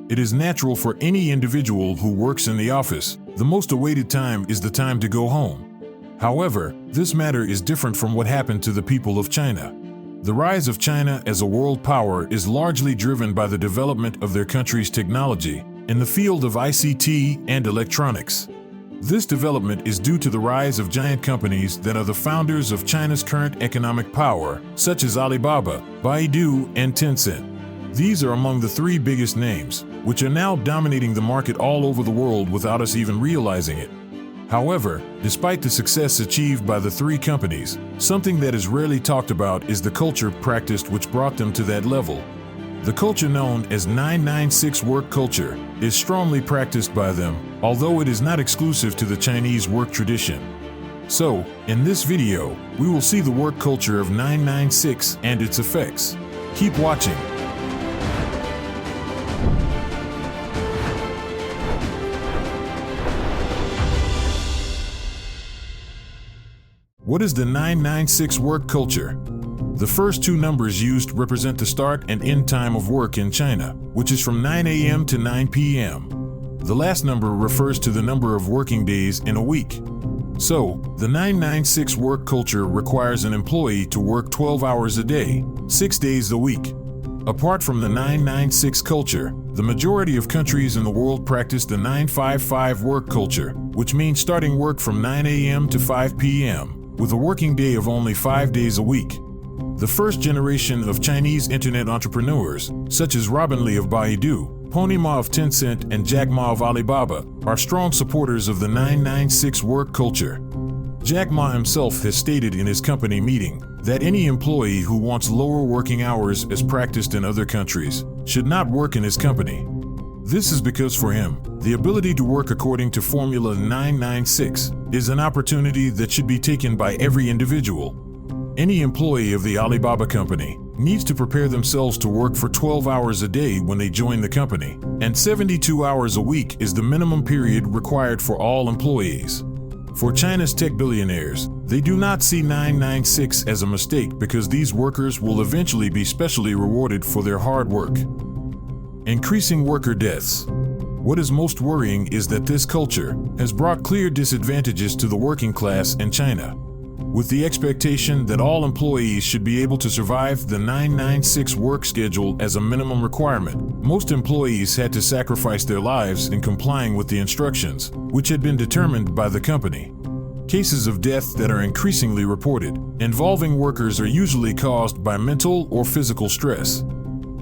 It is natural for any individual who works in the office. The most awaited time is the time to go home. However, this matter is different from what happened to the people of China. The rise of China as a world power is largely driven by the development of their country's technology in the field of ICT and electronics. This development is due to the rise of giant companies that are the founders of China's current economic power, such as Alibaba, Baidu, and Tencent. These are among the three biggest names, which are now dominating the market all over the world without us even realizing it. However, despite the success achieved by the three companies, something that is rarely talked about is the culture practiced which brought them to that level. The culture known as 996 work culture is strongly practiced by them, although it is not exclusive to the Chinese work tradition. So, in this video, we will see the work culture of 996 and its effects. Keep watching. What is the 996 work culture? The first two numbers used represent the start and end time of work in China, which is from 9 a.m. to 9 p.m. The last number refers to the number of working days in a week. So, the 996 work culture requires an employee to work 12 hours a day, 6 days a week. Apart from the 996 culture, the majority of countries in the world practice the 955 work culture, which means starting work from 9 a.m. to 5 p.m., with a working day of only 5 days a week. The first generation of Chinese internet entrepreneurs, such as Robin Li of Baidu, Pony Ma of Tencent, and Jack Ma of Alibaba, are strong supporters of the 996 work culture. Jack Ma himself has stated in his company meeting that any employee who wants lower working hours as practiced in other countries should not work in his company. This is because for him, the ability to work according to Formula 996 is an opportunity that should be taken by every individual. Any employee of the Alibaba company needs to prepare themselves to work for 12 hours a day when they join the company, and 72 hours a week is the minimum period required for all employees. For China's tech billionaires, they do not see 996 as a mistake because these workers will eventually be specially rewarded for their hard work. Increasing worker deaths. What is most worrying is that this culture has brought clear disadvantages to the working class in China. With the expectation that all employees should be able to survive the 996 work schedule as a minimum requirement, most employees had to sacrifice their lives in complying with the instructions, which had been determined by the company. Cases of death that are increasingly reported involving workers are usually caused by mental or physical stress.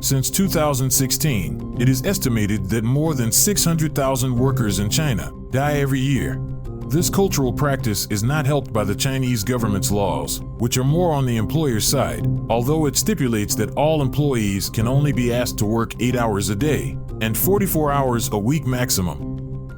Since 2016, it is estimated that more than 600,000 workers in China die every year. This cultural practice is not helped by the Chinese government's laws, which are more on the employer's side, although it stipulates that all employees can only be asked to work 8 hours a day and 44 hours a week maximum.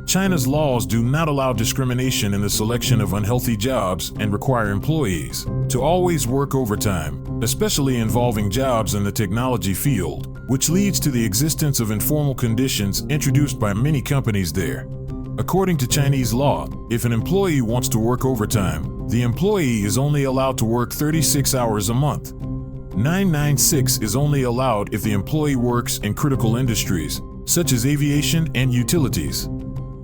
China's laws do not allow discrimination in the selection of unhealthy jobs and require employees to always work overtime, especially involving jobs in the technology field, which leads to the existence of informal conditions introduced by many companies there. According to Chinese law, if an employee wants to work overtime, the employee is only allowed to work 36 hours a month. 996 is only allowed if the employee works in critical industries, such as aviation and utilities.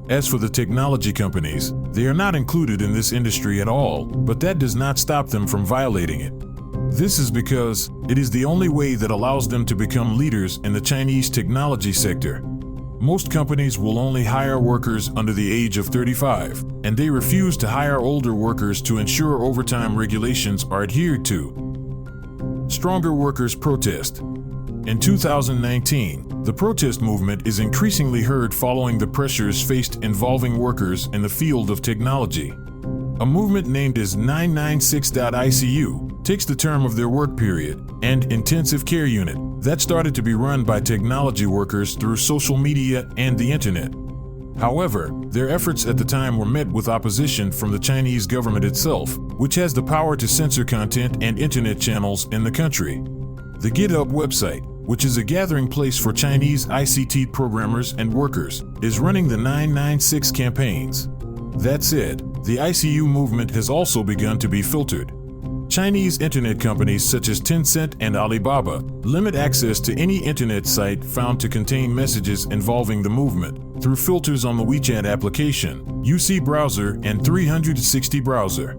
As for the technology companies, they are not included in this industry at all, but that does not stop them from violating it. This is because it is the only way that allows them to become leaders in the Chinese technology sector. Most companies will only hire workers under the age of 35, and they refuse to hire older workers to ensure overtime regulations are adhered to. Stronger workers protest. In 2019, the protest movement is increasingly heard following the pressures faced involving workers in the field of technology. A movement named as 996.ICU takes the term of their work period and intensive care unit that started to be run by technology workers through social media and the internet. However, their efforts at the time were met with opposition from the Chinese government itself, which has the power to censor content and internet channels in the country. The GitHub website, which is a gathering place for Chinese ICT programmers and workers, is running the 996 campaigns. That said, the ICU movement has also begun to be filtered. Chinese internet companies such as Tencent and Alibaba limit access to any internet site found to contain messages involving the movement through filters on the WeChat application, UC browser, and 360 browser.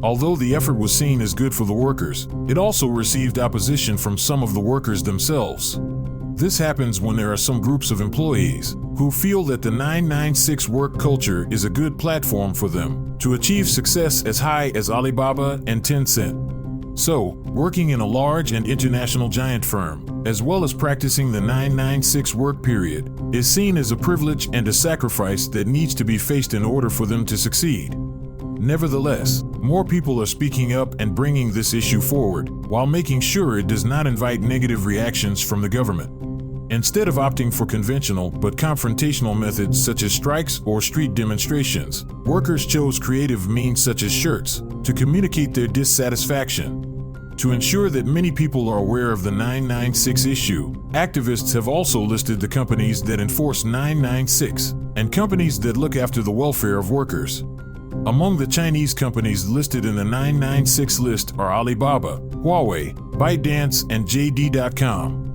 Although the effort was seen as good for the workers, it also received opposition from some of the workers themselves. This happens when there are some groups of employees who feel that the 996 work culture is a good platform for them to achieve success as high as Alibaba and Tencent. So, working in a large and international giant firm, as well as practicing the 996 work period, is seen as a privilege and a sacrifice that needs to be faced in order for them to succeed. Nevertheless, more people are speaking up and bringing this issue forward, while making sure it does not invite negative reactions from the government. Instead of opting for conventional but confrontational methods such as strikes or street demonstrations, workers chose creative means such as shirts to communicate their dissatisfaction. To ensure that many people are aware of the 996 issue, activists have also listed the companies that enforce 996 and companies that look after the welfare of workers. Among the Chinese companies listed in the 996 list are Alibaba, Huawei, ByteDance, and JD.com.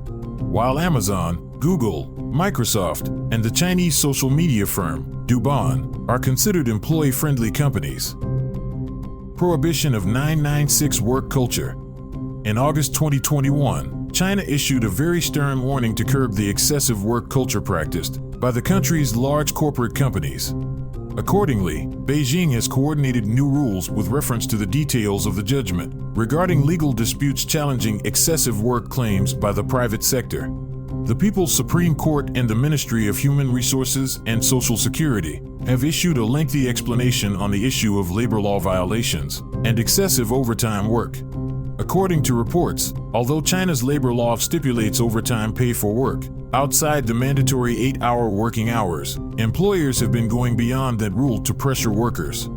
While Amazon, Google, Microsoft, and the Chinese social media firm Douban are considered employee-friendly companies. Prohibition of 996 work culture. In August 2021, China issued a very stern warning to curb the excessive work culture practiced by the country's large corporate companies. Accordingly, Beijing has coordinated new rules with reference to the details of the judgment regarding legal disputes challenging excessive work claims by the private sector. The People's Supreme Court and the Ministry of Human Resources and Social Security have issued a lengthy explanation on the issue of labor law violations and excessive overtime work. According to reports, although China's labor law stipulates overtime pay for work outside the mandatory 8-hour working hours, employers have been going beyond that rule to pressure workers.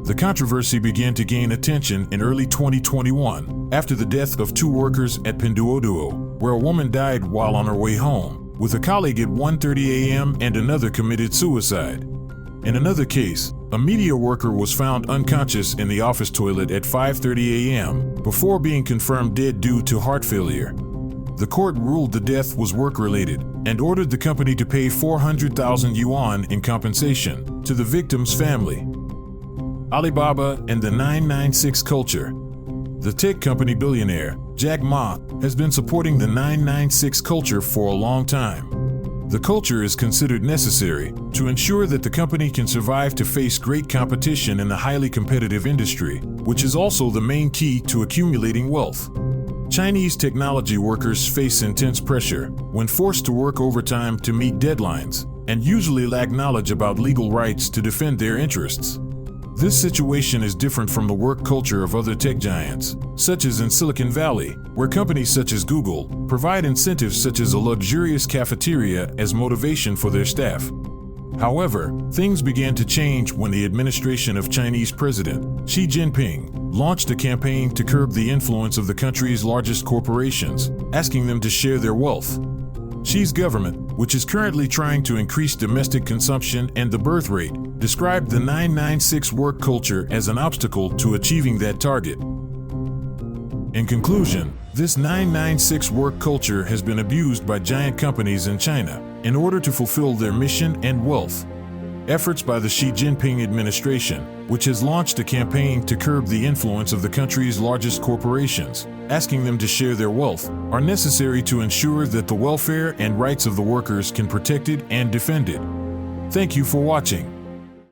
The controversy began to gain attention in early 2021 after the death of two workers at Pinduoduo, where a woman died while on her way home, with a colleague at 1:30 a.m. and another committed suicide. In another case, a media worker was found unconscious in the office toilet at 5:30 a.m. before being confirmed dead due to heart failure. The court ruled the death was work-related and ordered the company to pay 400,000 yuan in compensation to the victim's family. Alibaba and the 996 culture. The tech company billionaire Jack Ma has been supporting the 996 culture for a long time. The culture is considered necessary to ensure that the company can survive to face great competition in the highly competitive industry, which is also the main key to accumulating wealth. Chinese technology workers face intense pressure when forced to work overtime to meet deadlines and usually lack knowledge about legal rights to defend their interests. This situation is different from the work culture of other tech giants, such as in Silicon Valley, where companies such as Google provide incentives such as a luxurious cafeteria as motivation for their staff. However, things began to change when the administration of Chinese President Xi Jinping launched a campaign to curb the influence of the country's largest corporations, asking them to share their wealth. Xi's government, which is currently trying to increase domestic consumption and the birth rate, described the 996 work culture as an obstacle to achieving that target. In conclusion, this 996 work culture has been abused by giant companies in China in order to fulfill their mission and wealth. Efforts by the Xi Jinping administration, which has launched a campaign to curb the influence of the country's largest corporations, asking them to share their wealth, are necessary to ensure that the welfare and rights of the workers can be protected and defended. Thank you for watching.